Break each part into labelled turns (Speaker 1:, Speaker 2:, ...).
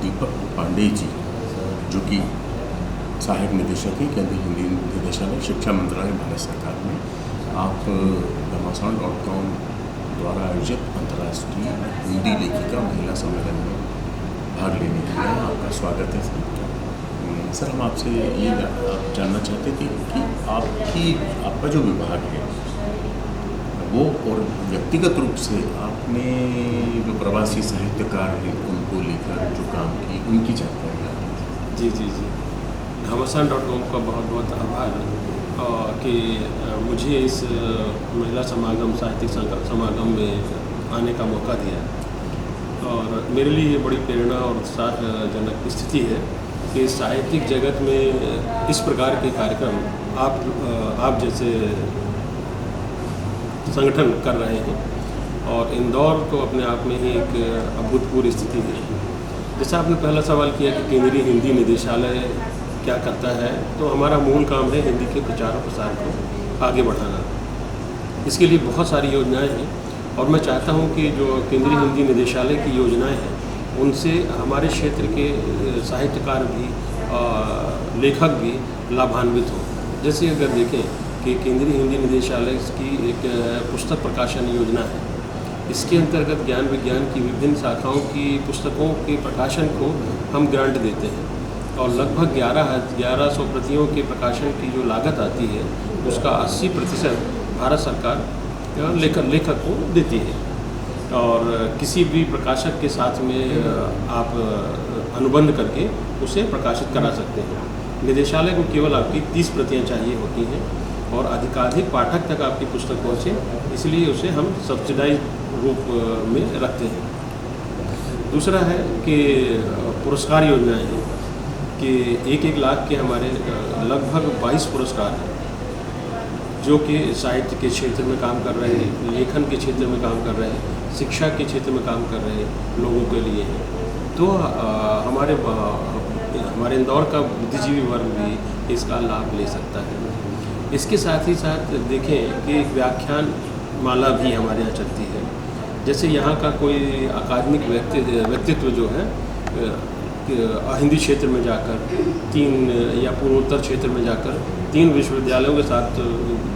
Speaker 1: दीपक पांडे जी, जो कि सहायक निदेशक हैं केंद्रीय हिंदी निदेशालय, शिक्षा मंत्रालय, भारत सरकार में। आप घमासान.com द्वारा आयोजित अंतर्राष्ट्रीय हिंदी लेखिका महिला सम्मेलन में भाग लेने के लिए आपका स्वागत है सर। हम आपसे ये जानना चाहते थे कि आपका जो विभाग है वो, और व्यक्तिगत रूप से आपने जो प्रवासी साहित्यकार हैं उनको लेकर जो काम की, उनकी जानकारी आप।
Speaker 2: जी, घमासान.com का बहुत बहुत आभार कि मुझे इस महिला समागम, साहित्यिक समागम में आने का मौका दिया। और मेरे लिए ये बड़ी प्रेरणा और उत्साहजनक स्थिति है कि साहित्यिक जगत में इस प्रकार के कार्यक्रम आप जैसे संगठन कर रहे हैं, और इंदौर तो अपने आप में ही एक अभूतपूर्व स्थिति है। जैसा आपने पहला सवाल किया कि केंद्रीय हिंदी निदेशालय क्या करता है, तो हमारा मूल काम है हिंदी के प्रचार और प्रसार को आगे बढ़ाना। इसके लिए बहुत सारी योजनाएं हैं, और मैं चाहता हूं कि जो केंद्रीय हिंदी निदेशालय की योजनाएं हैं उनसे हमारे क्षेत्र के साहित्यकार भी, लेखक भी लाभान्वित हों। जैसे अगर देखें कि केंद्रीय हिंदी निदेशालय की एक पुस्तक प्रकाशन योजना है, इसके अंतर्गत ज्ञान विज्ञान की विभिन्न शाखाओं की पुस्तकों के प्रकाशन को हम ग्रांट देते हैं, और लगभग 1100 प्रतियों के प्रकाशन की जो लागत आती है उसका 80% भारत सरकार लेखक को देती है। और किसी भी प्रकाशक के साथ में आप अनुबंध करके उसे प्रकाशित करा सकते हैं। निदेशालय को केवल आपकी 30 प्रतियाँ चाहिए होती हैं, और अधिकाधिक पाठक तक आपकी पुस्तक पहुँचे, इसलिए उसे हम सब्सिडाइज रूप में रखते हैं। दूसरा है कि पुरस्कार योजनाएं हैं कि 1-1 लाख के हमारे लगभग 22 पुरस्कार हैं, जो कि साहित्य के क्षेत्र में काम कर रहे हैं, लेखन के क्षेत्र में काम कर रहे हैं, शिक्षा के क्षेत्र में काम कर रहे लोगों के लिए हैं। तो हमारे इंदौर का बुद्धिजीवी वर्ग भी इसका लाभ ले सकता है। इसके साथ ही साथ देखें कि एक व्याख्यान माला भी हमारे यहाँ चलती है। जैसे यहाँ का कोई अकादमिक व्यक्तित्व जो है हिंदी क्षेत्र में जाकर 3 या पूर्वोत्तर क्षेत्र में जाकर 3 विश्वविद्यालयों के साथ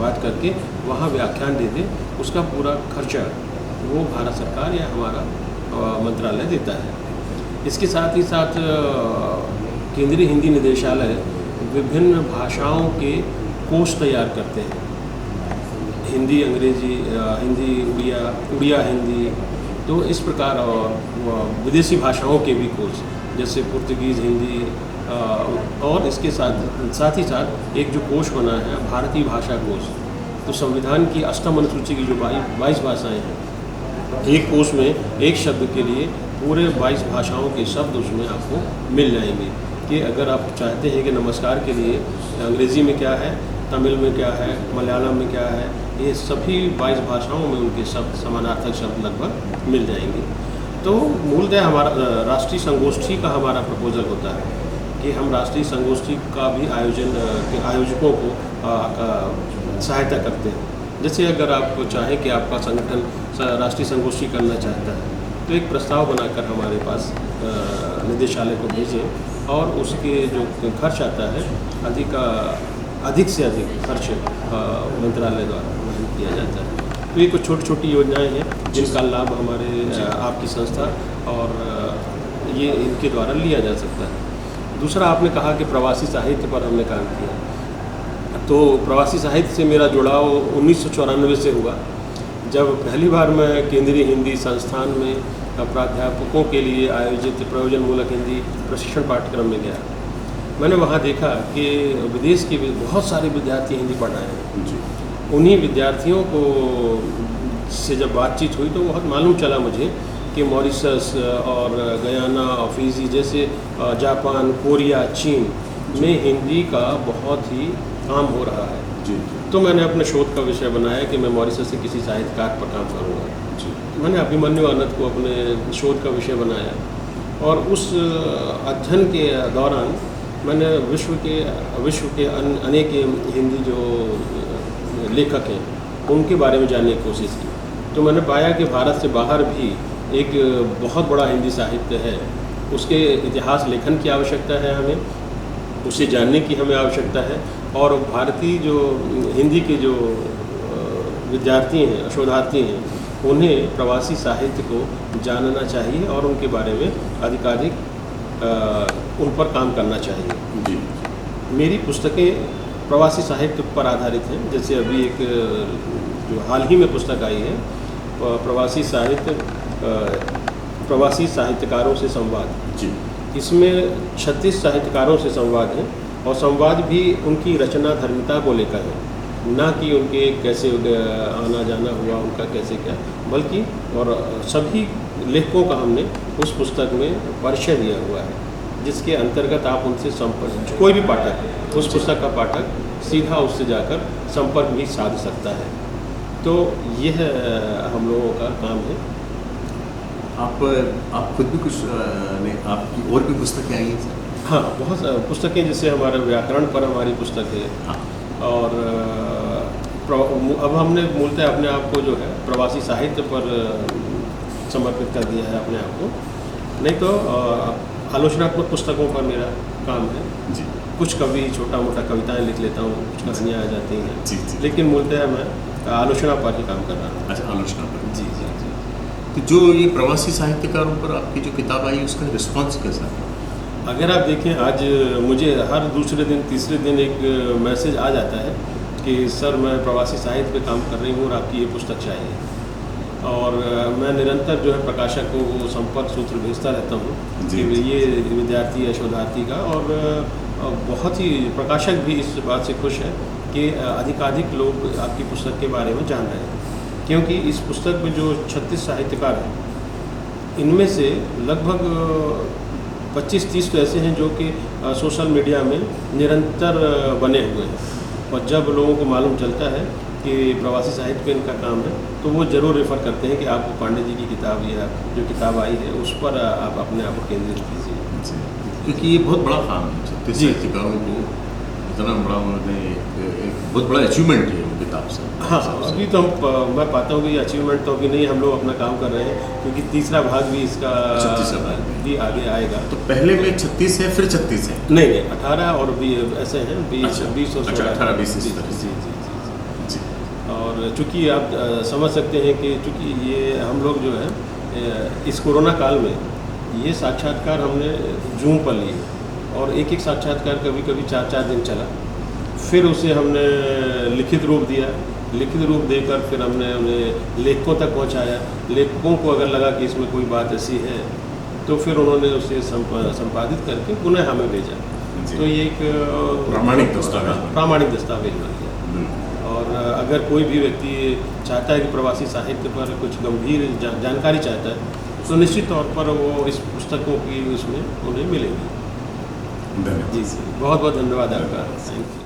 Speaker 2: बात करके वहाँ व्याख्यान दे दे, उसका पूरा खर्चा वो भारत सरकार या हमारा मंत्रालय देता है। इसके साथ ही साथ केंद्रीय हिंदी निदेशालय विभिन्न भाषाओं के कोष तैयार करते हैं, हिंदी, अंग्रेजी, हिंदी, उड़िया हिंदी, तो इस प्रकार विदेशी भाषाओं के भी कोर्स, जैसे पुर्तगीज़ हिंदी, और इसके साथ ही साथ एक जो कोष बना है भारतीय भाषा कोष। तो संविधान की 8वीं अनुसूची की जो 22 भाषाएं हैं, एक कोष में एक शब्द के लिए पूरे 22 भाषाओं के शब्द उसमें आपको मिल जाएंगे। कि अगर आप चाहते हैं कि नमस्कार के लिए अंग्रेज़ी में क्या है, तमिल में क्या है, मलयालम में क्या है, ये सभी 22 भाषाओं में उनके शब्द, समानार्थक शब्द लगभग मिल जाएंगे। तो मूलतः हमारा राष्ट्रीय संगोष्ठी का हमारा प्रपोजल होता है कि हम राष्ट्रीय संगोष्ठी का भी आयोजकों को सहायता करते हैं। जैसे अगर आप चाहें कि आपका संगठन राष्ट्रीय संगोष्ठी करना चाहता है, तो एक प्रस्ताव बनाकर हमारे पास निदेशालय को भेजें, और उसके जो खर्च आता है अधिक से अधिक खर्च मंत्रालय द्वारा वहन किया जाता है। तो ये कुछ छोटी योजनाएं हैं जिनका लाभ हमारे आपकी संस्था और ये इनके द्वारा लिया जा सकता है। दूसरा, आपने कहा कि प्रवासी साहित्य पर हमने काम किया, तो प्रवासी साहित्य से मेरा जुड़ाव 1994 से हुआ, जब पहली बार मैं केंद्रीय हिंदी संस्थान में प्राध्यापकों के लिए आयोजित प्रयोजनमूलक हिंदी प्रशिक्षण पाठ्यक्रम में गया। मैंने वहाँ देखा कि विदेश के बहुत सारे विद्यार्थी हिंदी पढ़ रहे हैं। उन्हीं विद्यार्थियों को से जब बातचीत हुई तो बहुत मालूम चला मुझे कि मॉरिशस और गयाना और फिजी जैसे जापान, कोरिया, चीन में हिंदी का बहुत ही काम हो रहा है। तो मैंने अपने शोध का विषय बनाया कि मैं मॉरिशस से किसी साहित्यकार पर काम करूँगा। मैंने अभिमन्यु आनंद को अपने शोध का विषय बनाया, और उस अध्ययन के दौरान मैंने विश्व के अनेक हिंदी जो लेखक हैं उनके बारे में जानने की कोशिश की। तो मैंने पाया कि भारत से बाहर भी एक बहुत बड़ा हिंदी साहित्य है। उसके इतिहास लेखन की आवश्यकता है हमें, उसे जानने की हमें आवश्यकता है। और भारतीय जो हिंदी के जो विद्यार्थी हैं, शोधार्थी हैं, उन्हें प्रवासी साहित्य को जानना चाहिए और उनके बारे में अधिकाधिक उन पर काम करना चाहिए।
Speaker 1: जी।
Speaker 2: मेरी पुस्तकें प्रवासी साहित्य पर आधारित हैं। जैसे अभी एक जो हाल ही में पुस्तक आई है, प्रवासी साहित्यकारों से संवाद।
Speaker 1: जी।
Speaker 2: इसमें 36 साहित्यकारों से संवाद हैं और संवाद भी उनकी रचना धर्मिता को लेकर है, ना कि उनके कैसे आना जाना हुआ, उनका कैसे क्या, बल्कि और सभी लेखकों का हमने उस पुस्तक में परिचय दिया हुआ है, जिसके अंतर्गत आप उनसे संपर्क, कोई भी पाठक, उस पुस्तक का पाठक सीधा उससे जाकर संपर्क भी साध सकता है। तो यह हम लोगों का काम है।
Speaker 1: आप खुद भी कुछ आपकी और भी पुस्तकें आई हैं सर?
Speaker 2: हाँ, बहुत पुस्तकें, जैसे हमारे व्याकरण पर हमारी पुस्तक है।
Speaker 1: हाँ।
Speaker 2: और अब हमने मूलतः अपने आप को जो है प्रवासी साहित्य पर समर्पित कर दिया है अपने आप को। नहीं तो आलोचनात्मक पुस्तकों पर मेरा काम है।
Speaker 1: जी।
Speaker 2: कुछ कभी छोटा मोटा कविताएं लिख लेता हूँ, कुछ कहानियाँ आ जाती हैं।
Speaker 1: जी, जी।
Speaker 2: लेकिन मूलतः मैं आलोचना पर ही काम कर रहा हूँ।
Speaker 1: अच्छा, आलोचना पर।
Speaker 2: जी जी जी।
Speaker 1: तो जो ये प्रवासी साहित्यकारों पर आपकी जो किताब आई, उसका रिस्पांस कैसा है?
Speaker 2: अगर आप देखें, आज मुझे हर दूसरे दिन तीसरे दिन एक मैसेज आ जाता है कि सर मैं प्रवासी साहित्य पे काम कर रही हूँ और आपकी ये पुस्तक चाहिए। और मैं निरंतर जो है प्रकाशक को वो संपर्क सूत्र भेजता रहता हूँ
Speaker 1: जी,
Speaker 2: कि
Speaker 1: जी।
Speaker 2: ये विद्यार्थी है शोधार्थी का। और बहुत ही प्रकाशक भी इस बात से खुश है कि अधिकाधिक लोग आपकी पुस्तक के बारे में जान रहे हैं, क्योंकि इस पुस्तक में जो 36 साहित्यकार हैं, इनमें से लगभग 25-30 तो ऐसे हैं जो कि सोशल मीडिया में निरंतर बने हुए हैं। और जब लोगों को मालूम चलता है कि प्रवासी साहित्य पे इनका काम है, तो वो ज़रूर रेफ़र करते हैं कि आप पांडे जी की किताब या जो किताब आई है उस पर आप अपने आप को केंद्रित कीजिए।
Speaker 1: जी। क्योंकि ये बहुत बड़ा काम है, 36
Speaker 2: जी।
Speaker 1: साहित्यकारों को इतना बड़ा उन्होंने एक बहुत बड़ा अचीवमेंट है वो किताब से।
Speaker 2: हाँ, अभी तो मैं पाता हूँ कि ये अचीवमेंट तो अभी नहीं, हम लोग अपना काम कर रहे हैं, क्योंकि तीसरा भाग भी इसका
Speaker 1: 36वां भाग
Speaker 2: भी आगे आएगा।
Speaker 1: तो पहले में 36 है, फिर 36 है।
Speaker 2: नहीं, 18 और भी ऐसे हैं, 20
Speaker 1: अच्छा,
Speaker 2: 20 और 16।
Speaker 1: 18-20 इस
Speaker 2: जी
Speaker 1: तरह से।
Speaker 2: जी जी जी।
Speaker 1: जी।
Speaker 2: और चूँकि आप समझ सकते हैं कि चूँकि ये हम लोग जो है इस कोरोना काल में ये साक्षात्कार हमने जूम पर लिए, और एक साक्षात्कार कभी कभी 4-4 दिन चला। फिर उसे हमने लिखित रूप दिया, लिखित रूप देकर फिर हमने उन्हें लेखकों तक पहुंचाया। लेखकों को अगर लगा कि इसमें कोई बात ऐसी है, तो फिर उन्होंने उसे संपादित करके पुनः हमें भेजा।
Speaker 1: जी।
Speaker 2: तो ये एक
Speaker 1: प्रामाणिक दस्तावेज।
Speaker 2: प्रामाणिक दस्तावेज बन गया। और अगर कोई भी व्यक्ति चाहता है कि प्रवासी साहित्य पर कुछ गंभीर जानकारी चाहता है, तो निश्चित तौर पर वो इस पुस्तकों की उसमें उन्हें मिलेगी।
Speaker 1: धन्यवाद।
Speaker 2: जी जी, बहुत बहुत धन्यवाद आपका। Thank you.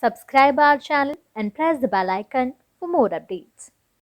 Speaker 3: Subscribe our channel and press the bell icon for more updates.